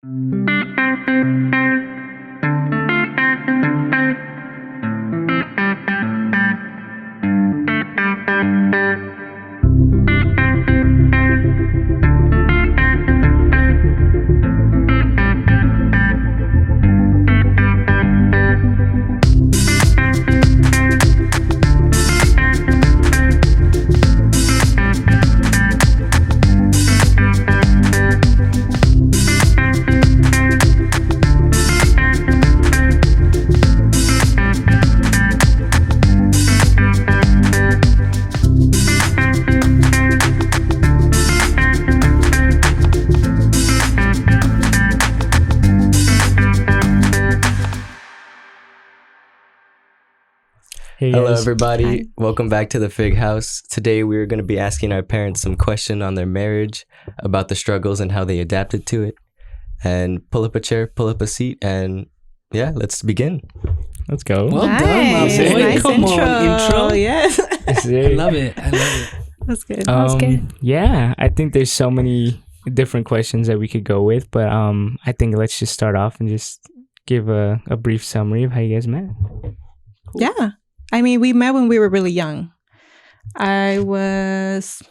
Hey Hello, guys. everybody. Hi. Welcome back to the Fig House. Today, we're going to be asking our parents some question on their marriage, about the struggles and how they adapted to it. And pull up a chair, pull up a seat, and yeah, let's begin. Let's go. Well done, my Nice. boy. Nice Come on, intro. Yes. I love it. That's good. That's good. Yeah, I think there's so many different questions that we could go with, but I think let's just start off and just give a brief summary of how you guys met. Yeah. I mean, we met when we were really young. I was,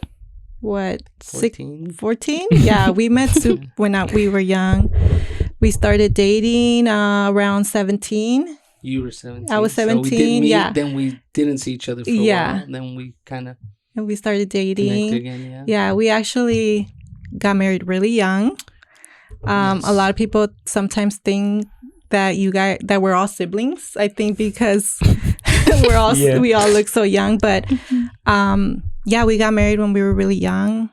14? 14? Yeah, we met when we were young. We started dating around 17. You were 17. I was So we 17, didn't meet, yeah. Then we didn't see each other for a Yeah. while. Then we kind of And we started connected dating. again. Yeah. Yeah, we actually got married really young. Yes. A lot of people sometimes think that that we're all siblings. I think because we all look so young, but yeah, we got married when we were really young.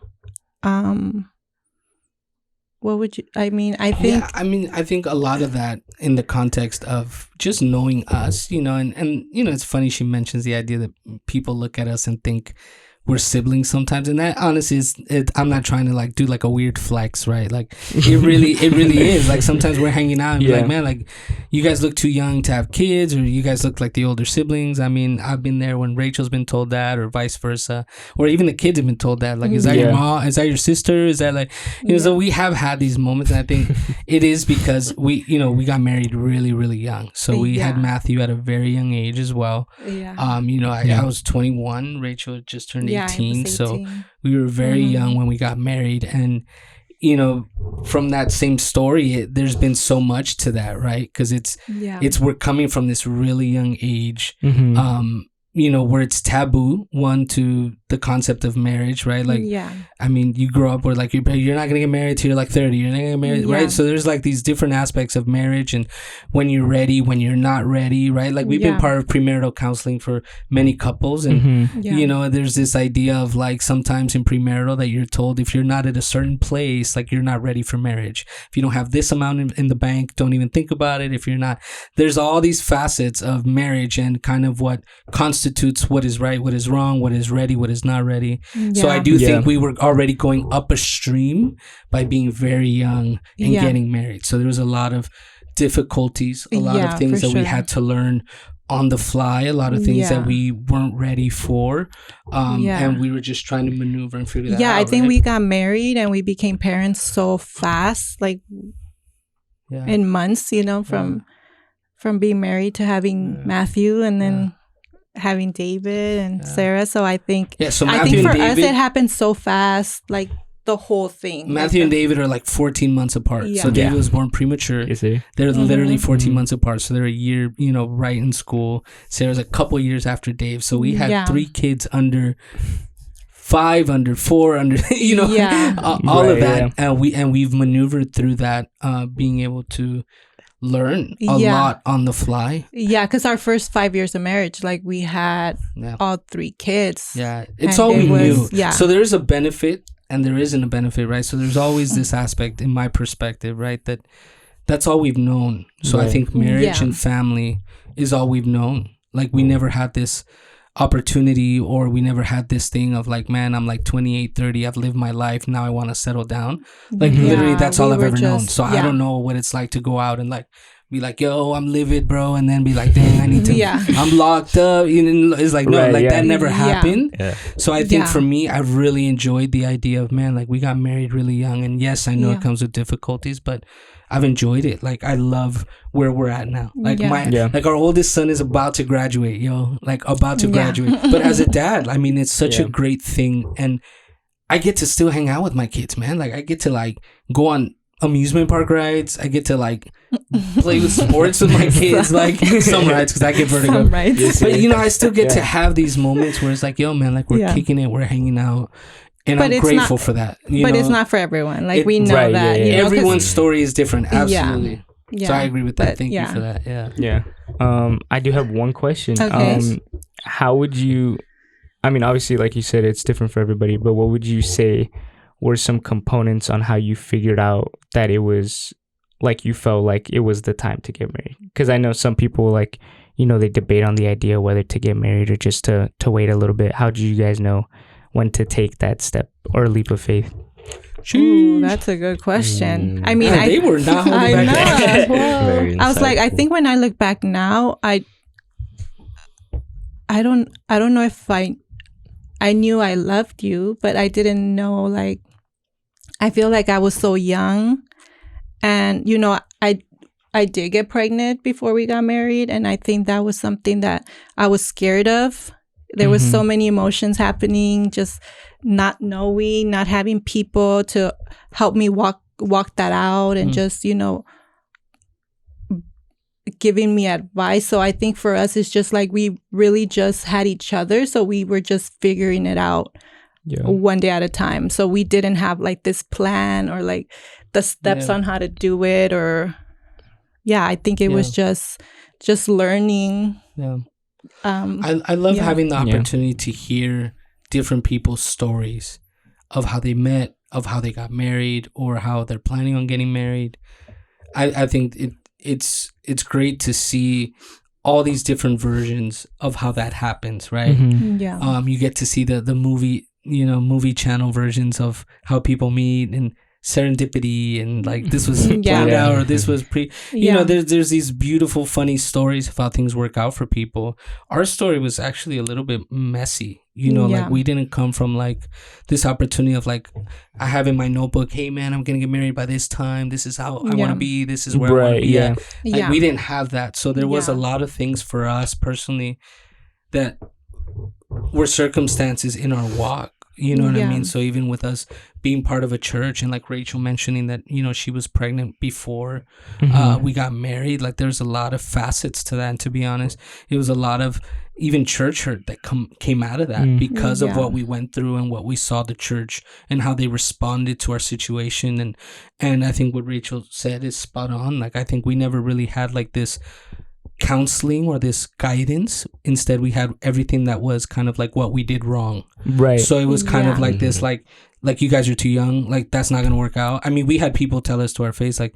What would you? I mean, I think. Yeah, I think a lot of that in the context of just knowing us, and it's funny she mentions the idea that people look at us and think we're siblings sometimes, and that honestly I'm not trying to like do like a weird flex, right? Like it really is. Like sometimes we're hanging out and be like, man, like you guys look too young to have kids, or you guys look like the older siblings. I mean, I've been there when Rachel's been told that, or vice versa, or even the kids have been told that. Like, is that your mom? Is that your sister? Is that like, so we have had these moments, and I think it is because we got married really, really young. So we had Matthew at a very young age as well. Yeah. I was 21. Rachel had just turned 18. So we were very young when we got married. And, from that same story, there's been so much to that, right? Because we're coming from this really young age, where it's taboo, to the concept of marriage, right? Like, I mean, you grow up where like you're not gonna get married till you're like 30. You're not gonna get married, right? So there's like these different aspects of marriage, and when you're ready, when you're not ready, right? Like we've been part of premarital counseling for many couples, and there's this idea of like sometimes in premarital that you're told if you're not at a certain place, like you're not ready for marriage. If you don't have this amount in the bank, don't even think about it. If you're not, there's all these facets of marriage and kind of what constitutes what is right, what is wrong, what is ready, what is not ready. So I do think we were already going up a stream by being very young and getting married. So there was a lot of difficulties, a lot of things that we had to learn on the fly, a lot of things that we weren't ready for. And we were just trying to maneuver and figure that out. Yeah, I think we got married and we became parents so fast, like in months, from being married to having Matthew and then having David and Sarah. So I think so I Matthew think for and us David, it happened so fast, like the whole thing. Matthew and David are like 14 months apart. So David was born premature. You see? They're literally 14 months apart. So they're a year, right in school. Sarah's a couple years after Dave. So we had 3 kids under 5, under 4, under all of that. And we've maneuvered through that, being able to learn a lot on the fly. Yeah, because our first 5 years of marriage, like we had all 3 kids. Yeah, it's all we knew. Yeah. So there is a benefit and there isn't a benefit, right? So there's always this aspect in my perspective, right? That's all we've known. So I think marriage and family is all we've known. Like we never had this opportunity, or we never had this thing of like, man, I'm like 28, 30, I've lived my life, now I want to settle down. Like literally that's all I've ever known. So I don't know what it's like to go out and like be like, yo, I'm livid, bro, and then be like, dang, I need to I'm locked up. It's like, no, that never happened. So I think for me, I've really enjoyed the idea of, man, like we got married really young, and yes, I know it comes with difficulties, but I've enjoyed it. Like, I love where we're at now. Like, Yeah. like, our oldest son is about to graduate, like, about to Yeah. graduate. But as a dad, I mean, it's such Yeah. a great thing. And I get to still hang out with my kids, man. Like, I get to, like, go on amusement park rides. I get to, like, play with sports with my kids. Like, some rides, because I get vertigo. Some rides. But, I still get to have these moments where it's like, yo, man, like, we're kicking it, we're hanging out. And But I'm grateful for that. But it's not for everyone. Like, we know right, that. yeah. Everyone's story is different. Absolutely. Yeah. So I agree with that. But, Thank you for that. Yeah. Yeah. I do have one question. Okay. How would you, I mean, obviously, like you said, it's different for everybody, but what would you say were some components on how you figured out that it was, like, you felt like it was the time to get married? Because I know some people, like, they debate on the idea whether to get married or just to wait a little bit. How did you guys know when to take that step or leap of faith? Ooh, that's a good question. I mean, they were not holding I back. know. Well, I was like, I think when I look back now, I don't know if I knew I loved you, but I didn't know, like, I feel like I was so young, and I did get pregnant before we got married, and I think that was something that I was scared of. There was so many emotions happening, just not knowing, not having people to help me walk that out, and just, giving me advice. So I think for us, it's just like we really just had each other. So we were just figuring it out one day at a time. So we didn't have, like, this plan or, like, the steps on how to do it, or I think it was just learning. Yeah. I love having the opportunity to hear different people's stories of how they met, of how they got married, or how they're planning on getting married. I think it's great to see all these different versions of how that happens, right? Yeah. You get to see the movie channel versions of how people meet, and serendipity, and, like, this was planned out, or this was there's these beautiful, funny stories of how things work out for people. Our story was actually a little bit messy, like, we didn't come from, like, this opportunity of, like, I have in my notebook, hey man, I'm gonna get married by this time, this is how I want to be, this is where I want to be at. Like, we didn't have that. So there was a lot of things for us personally that were circumstances in our walk. You know what I mean? So even with us being part of a church, and, like, Rachel mentioning that, she was pregnant before we got married, like, there's a lot of facets to that. And to be honest, it was a lot of even church hurt that came out of that because of what we went through and what we saw the church and how they responded to our situation. And I think what Rachel said is spot on. Like, I think we never really had, like, this counseling or this guidance. Instead, we had everything that was kind of like what we did wrong, right? So it was kind of like this, like you guys are too young, like, that's not gonna work out. I mean, we had people tell us to our face, like,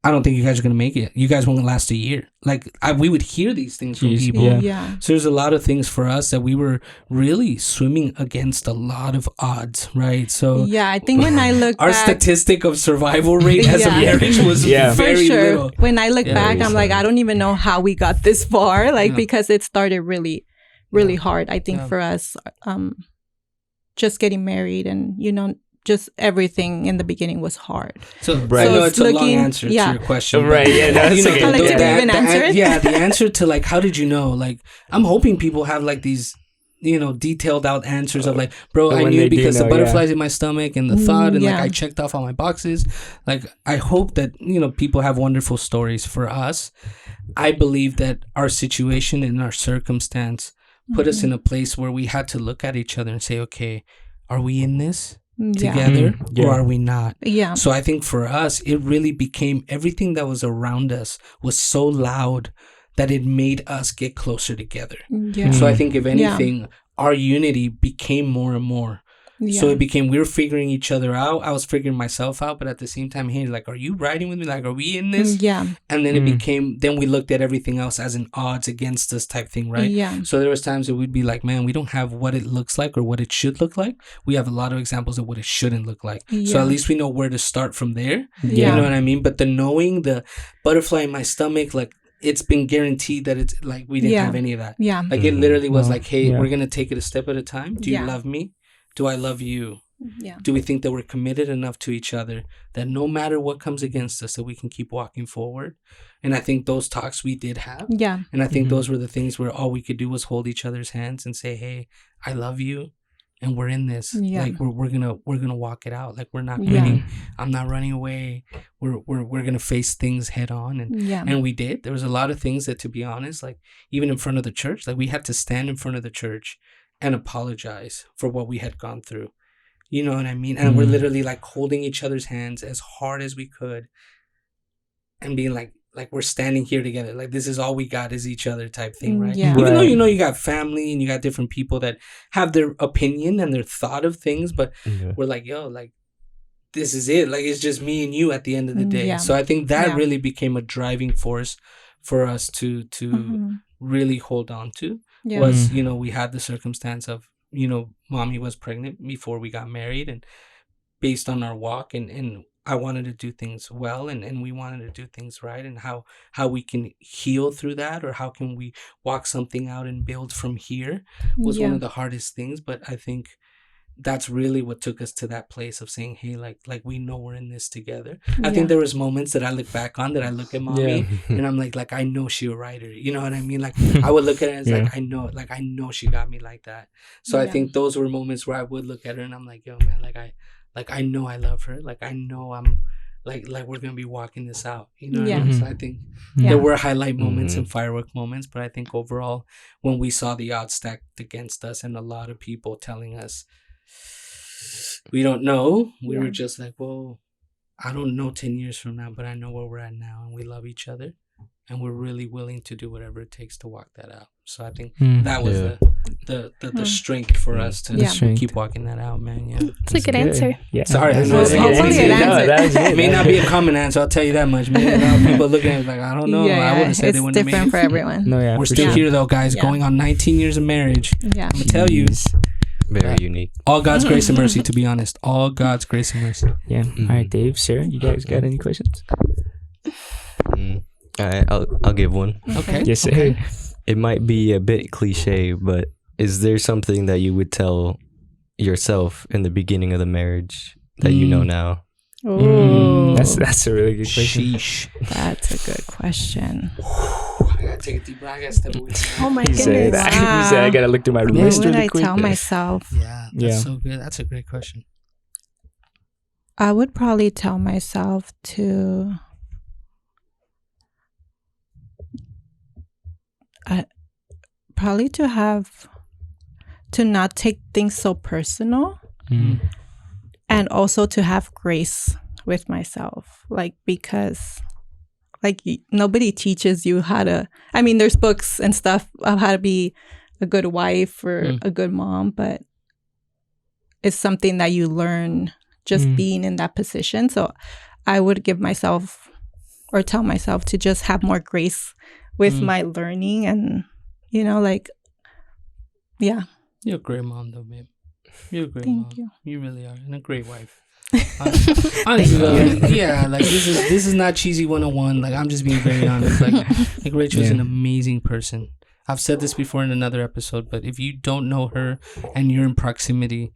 I don't think you guys are gonna make it, you guys won't last a year. Like, we would hear these things from people. So there's a lot of things for us that we were really swimming against a lot of odds, right? So I think when I look our back, statistic of survival rate as a marriage was very for sure. little. When I look back, I'm like, I don't even know how we got this far, like, because it started really, really hard, I think, for us, just getting married, and, just everything in the beginning was hard. So I know it's a long answer to your question. Right, yeah, no, it's okay. Like, did we even answer it? Yeah, the answer to, like, how did you know? Like, I'm hoping people have, like, these, detailed out answers of, like, bro, I knew because the butterflies in my stomach and the thought, and, like, I checked off all my boxes. Like, I hope that, people have wonderful stories. For us, I believe that our situation and our circumstance put us in a place where we had to look at each other and say, okay, are we in this together or are we not? So I think for us, it really became everything that was around us was so loud that it made us get closer together. So I think, if anything, our unity became more and more. So it became, we were figuring each other out. I was figuring myself out, but at the same time, hey, like, are you riding with me? Like, are we in this? And then it became, then we looked at everything else as an odds against us type thing, right? So there was times that we'd be like, man, we don't have what it looks like or what it should look like. We have a lot of examples of what it shouldn't look like. So at least we know where to start from there. You know what I mean? But the knowing, the butterfly in my stomach, like, it's been guaranteed that it's like, we didn't have any of that. Like, it literally was like, hey, we're going to take it a step at a time. Do you love me? Do I love you? Yeah. Do we think that we're committed enough to each other that no matter what comes against us, that we can keep walking forward? And I think those talks we did have. Yeah. And I think those were the things where all we could do was hold each other's hands and say, hey, I love you. And we're in this. Yeah. Like we're gonna walk it out. Like we're not quitting. I'm not running away. We're gonna face things head on. And we did. There was a lot of things that, to be honest, like even in front of the church, like we had to stand in front of the church and apologize for what we had gone through. You know what I mean? And we're literally like holding each other's hands as hard as we could and being like we're standing here together. Like this is all we got is each other type thing, right? Yeah. Even though, you know, you got family and you got different people that have their opinion and their thought of things, but we're like, yo, like this is it. Like it's just me and you at the end of the day. Yeah. So I think that really became a driving force for us to really hold on to was, you know, we had the circumstance of, you know, mommy was pregnant before we got married, and based on our walk and I wanted to do things well and we wanted to do things right, and how we can heal through that, or how can we walk something out and build from here was one of the hardest things. But I think that's really what took us to that place of saying, hey, like we know we're in this together. I think there was moments that I look back on that I look at mommy and I'm like I know she a writer. You know what I mean? Like I would look at her and it's like I know she got me like that. So I think those were moments where I would look at her and I'm like, yo man, I know I love her. Like I know I'm like we're gonna be walking this out. You know what I mean? So I think there were highlight moments and firework moments, but I think overall when we saw the odds stacked against us and a lot of people telling us we don't know, we were just like, well, I don't know 10 years from now, but I know where we're at now, and we love each other, and we're really willing to do whatever it takes to walk that out. So I think that was the strength for us to keep walking that out, man. Yeah, it's a good answer. Yeah, sorry, I know That's hopefully an answer. It may not be a common answer. I'll tell you that much. Maybe a lot of people looking at it like, I don't know. I wouldn't say they wouldn't have made different it. for everyone. No, yeah, We're still here though, guys. Going on 19 years of marriage. Yeah, I'm gonna tell you. Very unique. All God's grace and mercy, to be honest. All God's grace and mercy. Yeah. All right, Dave, Sarah, you guys got any questions? All right, I'll give one. Okay. Yes, sir. Okay. It might be a bit cliche, but is there something that you would tell yourself in the beginning of the marriage that you know now? Oh, That's a really good question. Sheesh. that's a good question. I gotta take a deep breath. I gotta step away. Oh my He said, goodness. he said, I gotta look through my What list would really I quick. tell myself? Yeah, that's Yeah. so good. That's a great question. I would probably tell myself to to not take things so personal, and also to have grace with myself, like, because like nobody teaches you how to, I mean, there's books and stuff of how to be a good wife or a good mom, but it's something that you learn just being in that position. So I would give myself or tell myself to just have more grace with my learning, and, you know, like, yeah. You're a great mom, though, babe. You're a great Thank mom. you. You really are, and a great wife. Honestly, though, yeah, like this is not cheesy 101. Like, I'm just being very honest. Like Rachel's an amazing person. I've said this before in another episode, but if you don't know her and you're in proximity,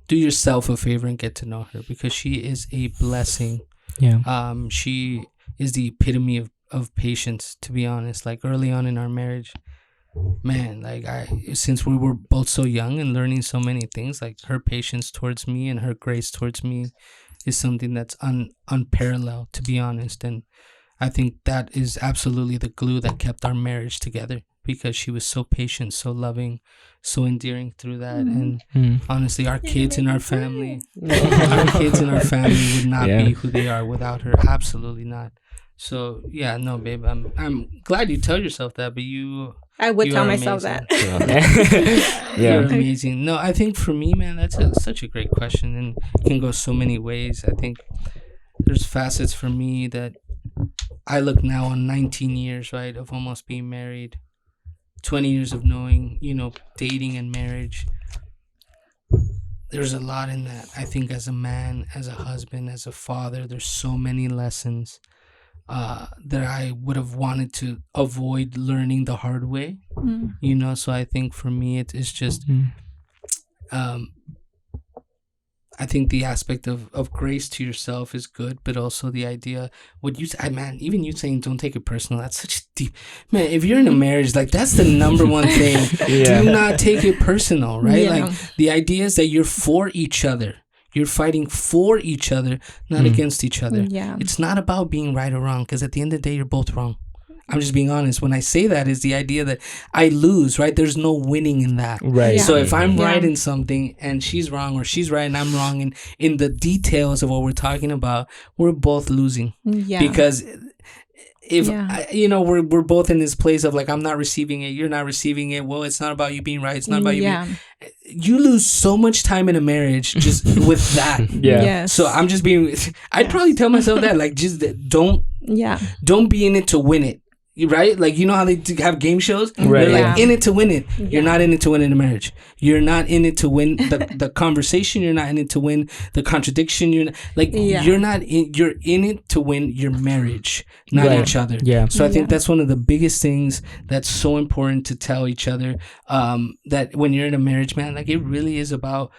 do yourself a favor and get to know her, because she is a blessing. Yeah. She is the epitome of patience, to be honest. Like, early on in our marriage, man, like, since we were both so young and learning so many things, like, her patience towards me and her grace towards me is something that's unparalleled, to be honest. And I think that is absolutely the glue that kept our marriage together, because she was so patient, so loving, so endearing through that. And honestly, our kids and our family would not be who they are without her. Absolutely not. So yeah, no, babe, I'm glad you tell yourself that, but I would you tell are myself amazing. that. Yeah. You're amazing. No, I think for me, man, that's such a great question, and it can go so many ways. I think there's facets for me that I look now on 19 years, right, of almost being married, 20 years of knowing, you know, dating and marriage. There's a lot in that. I think as a man, as a husband, as a father, there's so many lessons that I would have wanted to avoid learning the hard way, you know. So I think for me, it's just I think the aspect of grace to yourself is good, but also the idea, man, even you saying don't take it personal, that's such deep, man, if you're in a marriage, like that's the number one thing. Do not take it personal, right? Like the idea is that you're for each other. You're fighting for each other, not against each other. Yeah. It's not about being right or wrong, because at the end of the day, you're both wrong. I'm just being honest. When I say that, is the idea that I lose, right? There's no winning in that. Right. So if I'm right in something and she's wrong, or she's right and I'm wrong in the details of what we're talking about, we're both losing. Yeah. Because if we're both in this place of like, I'm not receiving it, you're not receiving it. Well, it's not about you being right. It's not about you being... You lose so much time in a marriage just with that. Yeah. Yes. So I'm just being... I'd probably tell myself that, like, just don't be in it to win it. Right? Like, you know how they have game shows? Right. They're like in it to win it. Yeah. You're not in it to win in a marriage. You're not in it to win the conversation. You're not in it to win the contradiction. You're in it to win your marriage, not each other. Yeah. So I think that's one of the biggest things that's so important to tell each other, that when you're in a marriage, man, like it really is about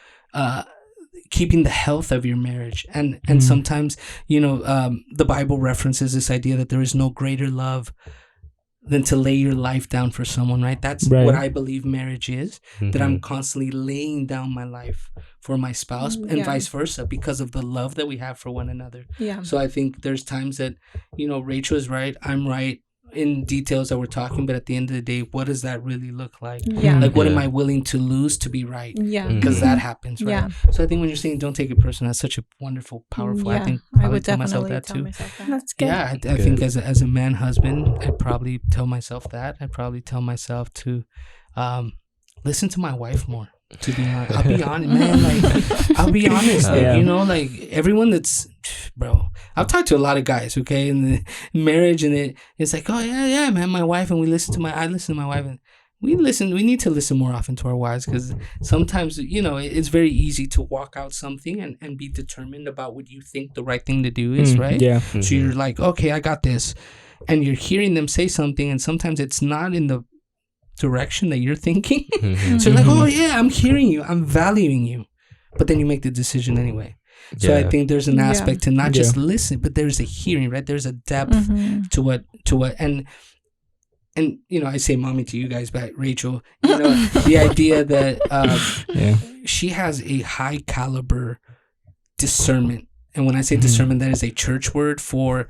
keeping the health of your marriage. And sometimes, the Bible references this idea that there is no greater love than to lay your life down for someone, right? That's what I believe marriage is, that I'm constantly laying down my life for my spouse and vice versa, because of the love that we have for one another. Yeah. So I think there's times that, Rachel is right, I'm right in details that we're talking, but at the end of the day, what does that really look like? Yeah. Like, what am I willing to lose to be right? Yeah. Because that happens, right? Yeah. So I think when you're saying don't take it personal, that's such a wonderful, powerful, I think I would tell myself that too. That's good. Yeah, I think as a man husband, I'd probably tell myself that. I'd probably tell myself to listen to my wife more. To be honest, I'll be honest, man. Like, I'll be honest. Like, like everyone that's, bro. I've talked to a lot of guys, okay, in the marriage, and it's like, oh yeah, man, my wife, and I listen to my wife, and we need to listen more often to our wives, because sometimes, it's very easy to walk out something and be determined about what you think the right thing to do is, right? Yeah. So you're like, okay, I got this, and you're hearing them say something, and sometimes it's not in the direction that you're thinking. So you're like, oh yeah, I'm hearing you, I'm valuing you, but then you make the decision anyway. So I think there's an aspect to not just listen, but there's a hearing, right? There's a depth to what and I say mommy to you guys, but Rachel, the idea that she has a high caliber discernment, and when I say discernment, that is a church word for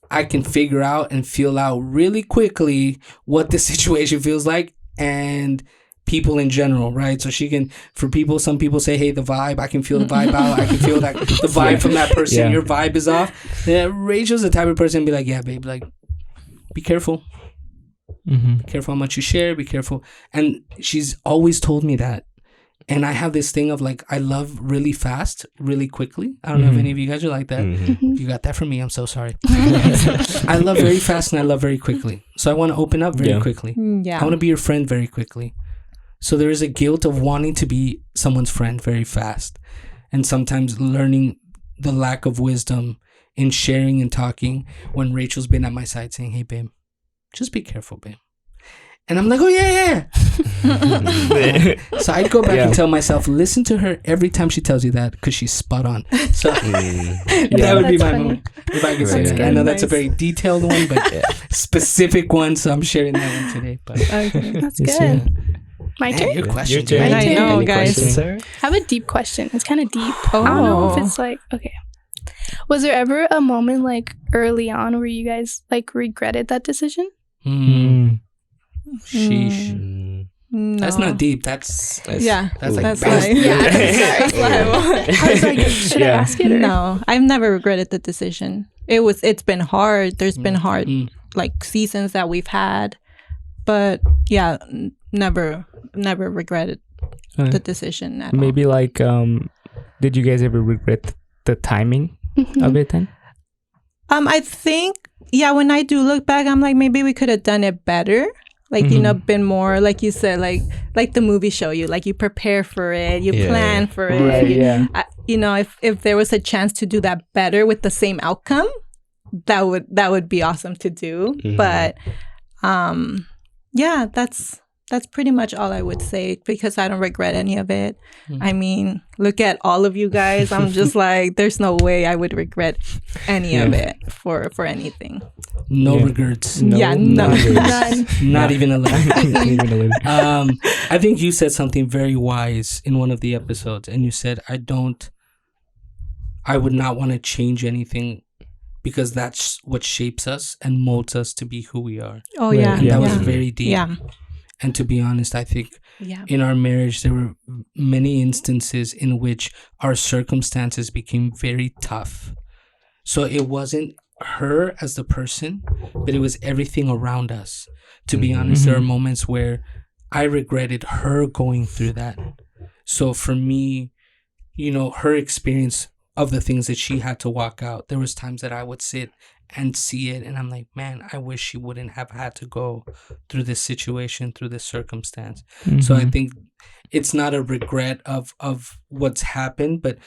I can figure out and feel out really quickly what the situation feels like and people in general, right? So she can, some people say, hey, the vibe, I can feel the vibe out. I can feel that the vibe from that person. Your vibe is off. Rachel's the type of person to be like, yeah, babe, like, be careful. Be careful how much you share. Be careful. And she's always told me that. And I have this thing of like, I love really fast, really quickly. I don't know if any of you guys are like that. You got that from me. I'm so sorry. I love very fast and I love very quickly. So I want to open up very quickly. Yeah. I want to be your friend very quickly. So there is a guilt of wanting to be someone's friend very fast. And sometimes learning the lack of wisdom in sharing and talking, when Rachel's been at my side saying, hey, babe, just be careful, babe. And I'm like, oh, yeah. So I'd go back and tell myself, listen to her every time she tells you that, because she's spot on. So that would be my moment, if I could say that. I know that's a very detailed one, but specific one, so I'm sharing that one today. But okay, that's good. My turn? Your question. I know, guys. I have a deep question. It's kind of deep. I don't know if it's like, okay. Was there ever a moment like early on where you guys like regretted that decision? Sheesh. No. That's not deep. That's like like yeah. I was like, should I ask it? Or? No, I've never regretted the decision. It's been hard. There's been hard like seasons that we've had, but never regretted the decision at maybe all. Like did you guys ever regret the timing of it then? I think when I do look back, I'm like, maybe we could have done it better. Like, been more, like you said, like the movie show you, like you prepare for it, you plan for it. Right, if there was a chance to do that better with the same outcome, that would be awesome to do. But, that's that's pretty much all I would say, because I don't regret any of it. I mean, look at all of you guys. I'm just like, there's no way I would regret any of it for anything. No regrets. None. Not even a little. I think you said something very wise in one of the episodes, and you said, I would not want to change anything, because that's what shapes us and molds us to be who we are. Oh, yeah. And that was very deep. Yeah. And to be honest, I think in our marriage, there were many instances in which our circumstances became very tough. So it wasn't her as the person, but it was everything around us. To be honest, there are moments where I regretted her going through that. So for me, her experience of the things that she had to walk out, there was times that I would sit and see it, and I'm like, man, I wish she wouldn't have had to go through this situation, through this circumstance. So I think it's not a regret of what's happened, but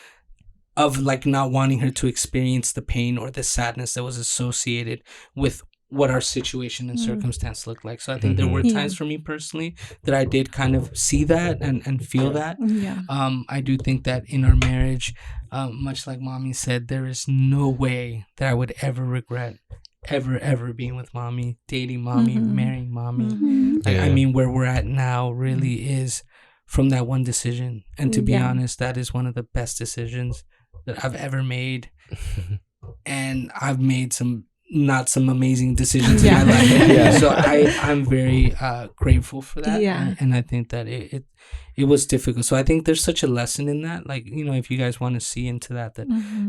of like not wanting her to experience the pain or the sadness that was associated with what our situation and circumstance looked like. So I think there were times for me personally that I did kind of see that and feel that. I do think that in our marriage, much like Mommy said, there is no way that I would ever regret ever being with Mommy, dating Mommy, marrying Mommy. I mean, where we're at now really is from that one decision. And to be honest, that is one of the best decisions that I've ever made. And I've made some amazing decisions in my life. So I'm very grateful for that. And I think that it was difficult. So I think there's such a lesson in that. Like, if you guys want to see into that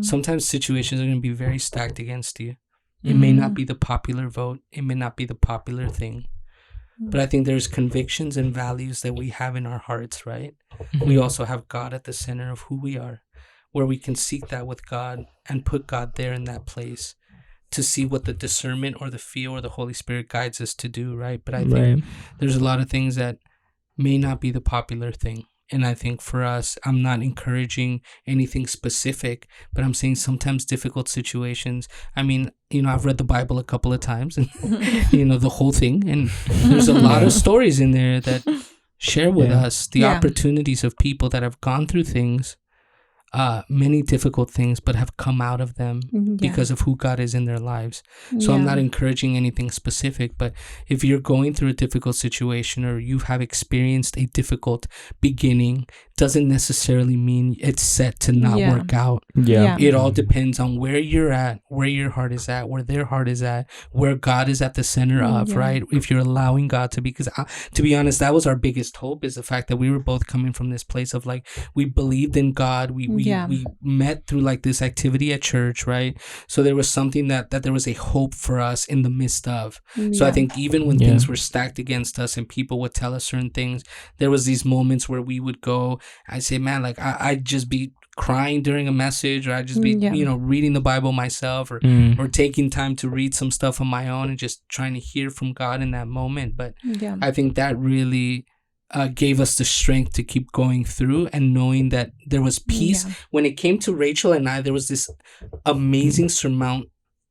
sometimes situations are going to be very stacked against you. It may not be the popular vote. It may not be the popular thing. But I think there's convictions and values that we have in our hearts, right? We also have God at the center of who we are, where we can seek that with God and put God there in that place to see what the discernment or the feel or the Holy Spirit guides us to do, right? But I think there's a lot of things that may not be the popular thing. And I think for us, I'm not encouraging anything specific, but I'm saying sometimes difficult situations. I mean, I've read the Bible a couple of times and, the whole thing. And there's a lot of stories in there that share with us the opportunities of people that have gone through things, many difficult things, but have come out of them because of who God is in their lives. So I'm not encouraging anything specific, but if you're going through a difficult situation or you have experienced a difficult beginning, doesn't necessarily mean it's set to not work out. It all depends on where you're at, where your heart is at, where their heart is at, where God is at the center of, right? If you're allowing God to be, because to be honest, that was our biggest hope, is the fact that we were both coming from this place of like, we believed in God. We met through like this activity at church, right? So there was something that there was a hope for us in the midst of. So I think even when things were stacked against us and people would tell us certain things, there was these moments where we would go, I'd say, man, like I'd just be crying during a message, or I'd just be, reading the Bible myself, or taking time to read some stuff on my own and just trying to hear from God in that moment. But I think that really gave us the strength to keep going through and knowing that there was peace. When it came to Rachel and I, there was this amazing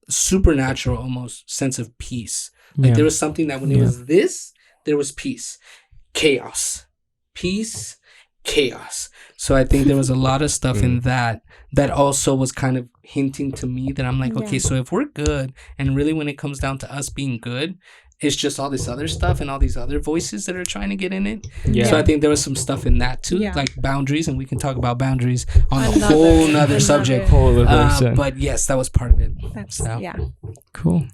supernatural almost sense of peace. Like there was something that when it was this, there was peace, chaos, peace, chaos. So I think there was a lot of stuff in that also was kind of hinting to me that I'm like, okay, so if we're good, and really when it comes down to us being good, it's just all this other stuff and all these other voices that are trying to get in it. So I think there was some stuff in that too, like boundaries, and we can talk about boundaries on a whole nother subject. But yes, that was part of it. Cool.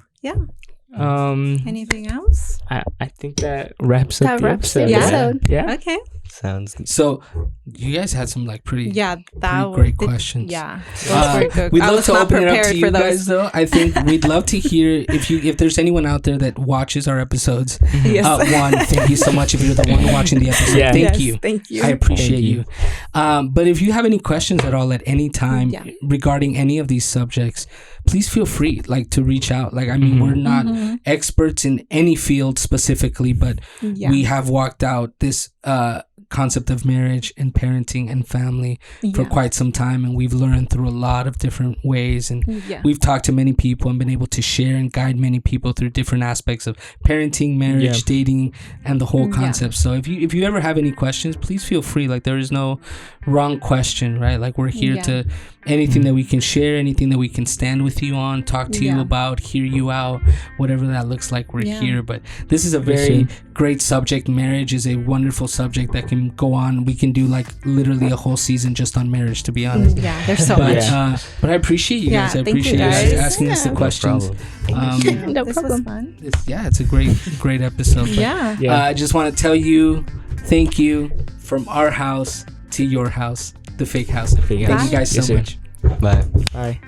Anything else? I think that wraps up the episode. Yeah. Okay. Sounds good. So you guys had some like pretty that great questions. Those were good. We'd I love was to not open it up prepared to for you those. guys though. I think we'd love to hear if there's anyone out there that watches our episodes. One, thank you so much if you're the one watching the episode. Thank you. Thank you. I appreciate you. But if you have any questions at all at any time regarding any of these subjects, please feel free to reach out. Like, I mean, we're not experts in any field specifically, but we have walked out this concept of marriage and parenting and family for quite some time, and we've learned through a lot of different ways, and we've talked to many people and been able to share and guide many people through different aspects of parenting, marriage, dating, and the whole concept. So if you ever have any questions, please feel free. Like, there is no wrong question, right? Like, we're here to anything that we can share, anything that we can stand with you on, talk to you about, hear you out, whatever that looks like, we're here. But this is a very great subject. Marriage is a wonderful subject that can go on. We can do like literally a whole season just on marriage, to be honest. There's so much. But I appreciate you guys. I appreciate you guys asking us the questions. No This problem. was fun. It's a great episode. But, I just want to tell you, thank you from our house to your house, the fake house. Thank you guys so much. Bye. Bye.